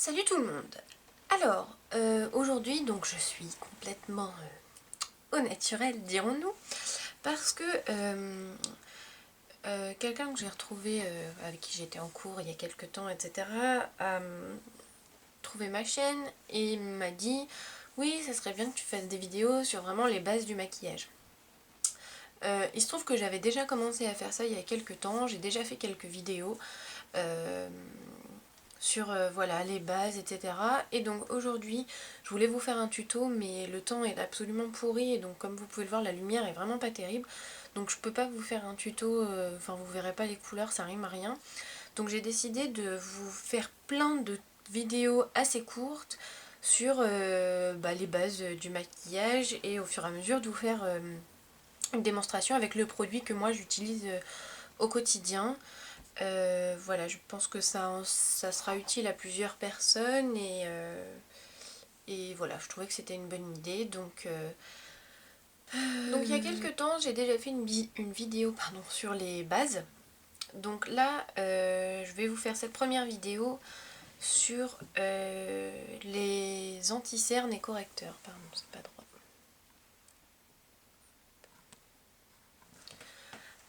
Salut tout le monde. Alors, aujourd'hui, donc je suis complètement au naturel, dirons-nous, parce que quelqu'un que j'ai retrouvé, avec qui j'étais en cours il y a quelques temps, etc., a trouvé ma chaîne et m'a dit « Oui, ça serait bien que tu fasses des vidéos sur vraiment les bases du maquillage ». Il se trouve que j'avais déjà commencé à faire ça il y a quelques temps, j'ai déjà fait quelques vidéos, sur voilà, les bases, etc. Et donc aujourd'hui, je voulais vous faire un tuto, mais le temps est absolument pourri, et donc comme vous pouvez le voir, la lumière est vraiment pas terrible. Donc je peux pas vous faire un tuto, enfin vous verrez pas les couleurs, ça rime à rien. Donc j'ai décidé de vous faire plein de vidéos assez courtes sur les bases du maquillage, et au fur et à mesure de vous faire une démonstration avec le produit que moi j'utilise au quotidien. Voilà, je pense que ça sera utile à plusieurs personnes, et voilà, je trouvais que c'était une bonne idée. Donc il y a quelques temps, j'ai déjà fait une vidéo sur les bases. Donc là, je vais vous faire cette première vidéo sur les anti-cernes et correcteurs. Pardon, c'est pas droit.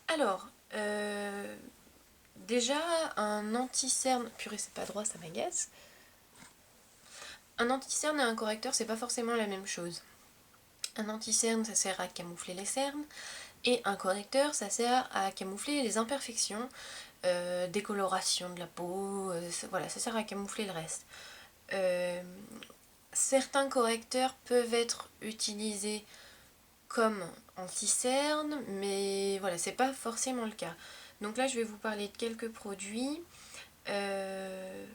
Alors, déjà, un anti-cerne... Purée, c'est pas droit, ça m'agace. Un anti-cerne et un correcteur, c'est pas forcément la même chose. Un anti-cerne, ça sert à camoufler les cernes, et un correcteur, ça sert à camoufler les imperfections, décoloration de la peau, voilà, ça sert à camoufler le reste. Certains correcteurs peuvent être utilisés comme anti-cerne, mais voilà, c'est pas forcément le cas. Donc là, je vais vous parler de quelques produits. Alors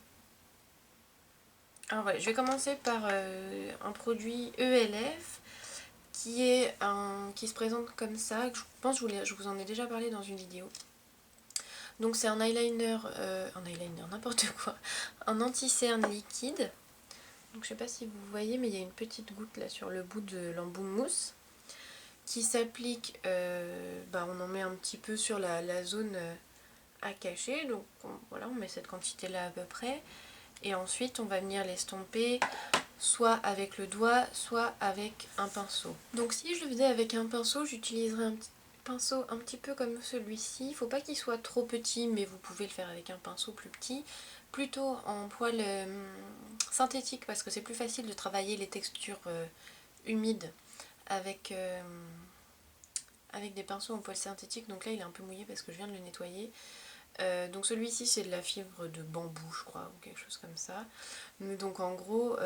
voilà, je vais commencer par un produit ELF qui se présente comme ça. Je pense que je vous en ai déjà parlé dans une vidéo. Donc c'est un eyeliner, n'importe quoi, un anti-cerne liquide. Donc je sais pas si vous voyez, mais il y a une petite goutte là sur le bout de l'embout mousse qui s'applique, on en met un petit peu sur la zone à cacher. Donc voilà, on met cette quantité là à peu près. Et ensuite on va venir l'estomper soit avec le doigt, soit avec un pinceau. Donc si je le faisais avec un pinceau, j'utiliserais un petit pinceau un petit peu comme celui-ci. Il ne faut pas qu'il soit trop petit, mais vous pouvez le faire avec un pinceau plus petit. Plutôt en poil synthétique, parce que c'est plus facile de travailler les textures humides avec, avec des pinceaux en poil synthétique. Donc là il est un peu mouillé parce que je viens de le nettoyer. Donc celui-ci c'est de la fibre de bambou, je crois, ou quelque chose comme ça. Donc en gros,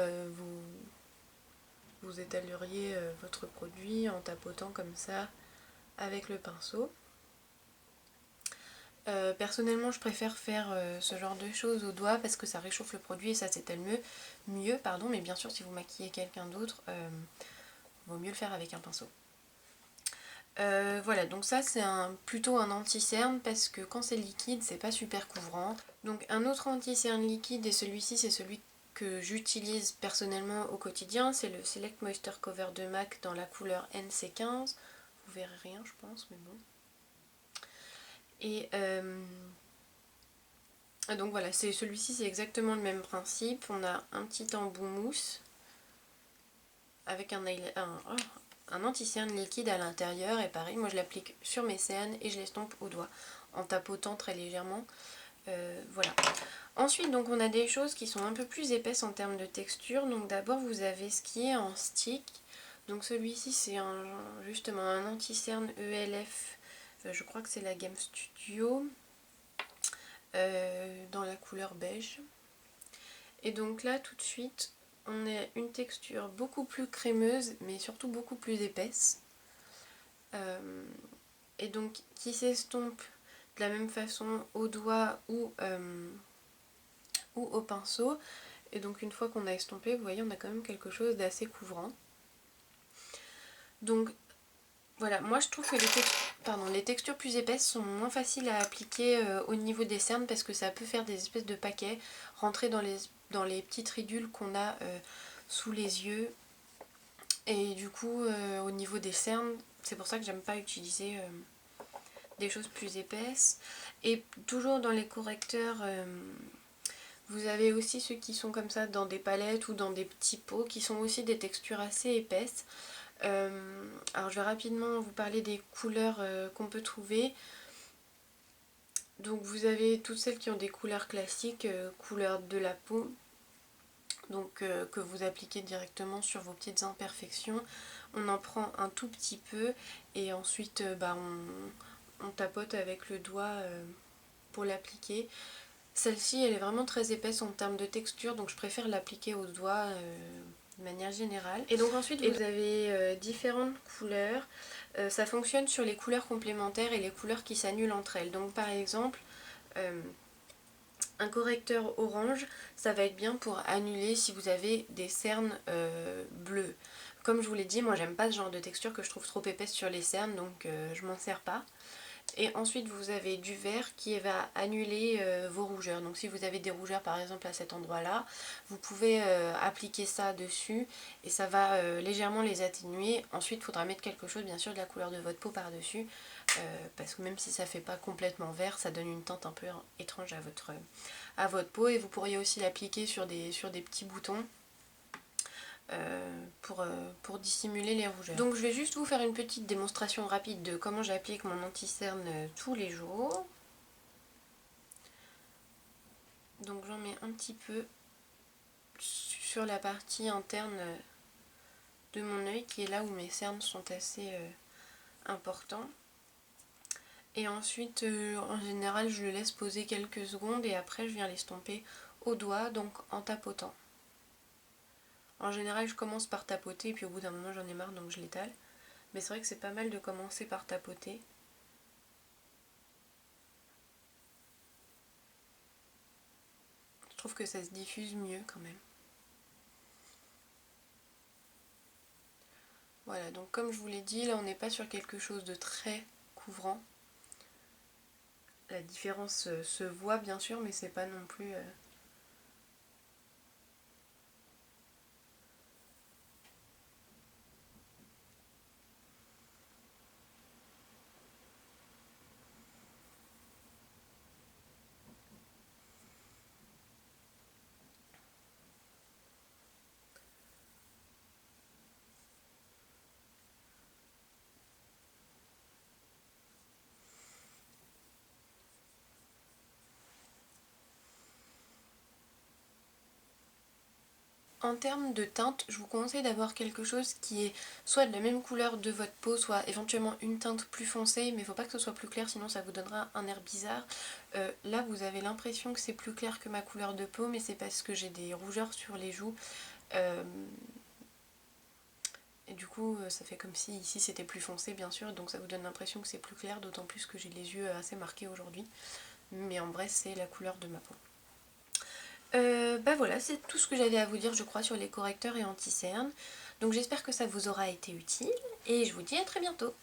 vous étaleriez votre produit en tapotant comme ça avec le pinceau. Personnellement, je préfère faire ce genre de choses au doigt parce que ça réchauffe le produit et ça s'étale mieux, mais bien sûr si vous maquillez quelqu'un d'autre, vaut mieux le faire avec un pinceau. Voilà, donc ça c'est plutôt un anti-cerne parce que quand c'est liquide, c'est pas super couvrant. Donc un autre anti-cerne liquide, et celui-ci c'est celui que j'utilise personnellement au quotidien, c'est le Select Moisture Cover de MAC dans la couleur NC15. Vous verrez rien je pense, mais bon. Et donc voilà, celui-ci c'est exactement le même principe. On a un petit embout mousse avec un anti-cerne liquide à l'intérieur, et pareil, moi je l'applique sur mes cernes et je l'estompe au doigt en tapotant très légèrement. Voilà. Ensuite, donc on a des choses qui sont un peu plus épaisses en termes de texture. Donc d'abord vous avez ce qui est en stick. Donc celui-ci c'est justement un anti-cerne ELF, je crois que c'est la gamme Studio, dans la couleur beige. Et donc là tout de suite on a une texture beaucoup plus crémeuse, mais surtout beaucoup plus épaisse. Et donc qui s'estompe de la même façon au doigt ou au pinceau. Et donc une fois qu'on a estompé, vous voyez, on a quand même quelque chose d'assez couvrant. Donc voilà, moi je trouve que les textures plus épaisses sont moins faciles à appliquer au niveau des cernes, parce que ça peut faire des espèces de paquets, rentrer dans les petites ridules qu'on a sous les yeux. Et du coup, au niveau des cernes, c'est pour ça que j'aime pas utiliser des choses plus épaisses. Et toujours dans les correcteurs, Vous avez aussi ceux qui sont comme ça dans des palettes ou dans des petits pots qui sont aussi des textures assez épaisses. Alors je vais rapidement vous parler des couleurs qu'on peut trouver. Donc vous avez toutes celles qui ont des couleurs classiques, couleurs de la peau, donc que vous appliquez directement sur vos petites imperfections. On en prend un tout petit peu et ensuite on tapote avec le doigt pour l'appliquer. Celle-ci elle est vraiment très épaisse en termes de texture, donc je préfère l'appliquer au doigt de manière générale. Et donc ensuite vous avez différentes couleurs. Ça fonctionne sur les couleurs complémentaires et les couleurs qui s'annulent entre elles. Donc par exemple, un correcteur orange, ça va être bien pour annuler si vous avez des cernes bleues. Comme je vous l'ai dit, moi j'aime pas ce genre de texture que je trouve trop épaisse sur les cernes, donc je m'en sers pas. Et ensuite vous avez du vert qui va annuler vos rougeurs. Donc si vous avez des rougeurs par exemple à cet endroit là, vous pouvez appliquer ça dessus et ça va légèrement les atténuer. Ensuite il faudra mettre quelque chose, bien sûr de la couleur de votre peau par dessus, parce que même si ça fait pas complètement vert, ça donne une teinte un peu étrange à votre peau. Et vous pourriez aussi l'appliquer sur des petits boutons pour dissimuler les rougeurs. Donc je vais juste vous faire une petite démonstration rapide de comment j'applique mon anti-cerne tous les jours. Donc j'en mets un petit peu sur la partie interne de mon œil, qui est là où mes cernes sont assez importants. Et ensuite en général je le laisse poser quelques secondes et après je viens l'estomper au doigt, donc en tapotant. En général je commence par tapoter et puis au bout d'un moment j'en ai marre donc je l'étale. Mais c'est vrai que c'est pas mal de commencer par tapoter. Je trouve que ça se diffuse mieux quand même. Voilà, donc comme je vous l'ai dit, là on n'est pas sur quelque chose de très couvrant. La différence se voit bien sûr, mais c'est pas non plus... En termes de teinte, je vous conseille d'avoir quelque chose qui est soit de la même couleur de votre peau, soit éventuellement une teinte plus foncée, mais il ne faut pas que ce soit plus clair, sinon ça vous donnera un air bizarre. Là vous avez l'impression que c'est plus clair que ma couleur de peau, mais c'est parce que j'ai des rougeurs sur les joues. Et du coup ça fait comme si ici c'était plus foncé bien sûr, donc ça vous donne l'impression que c'est plus clair, d'autant plus que j'ai les yeux assez marqués aujourd'hui. Mais en vrai c'est la couleur de ma peau. Bah voilà, c'est tout ce que j'avais à vous dire je crois sur les correcteurs et anti-cernes. Donc j'espère que ça vous aura été utile et je vous dis à très bientôt.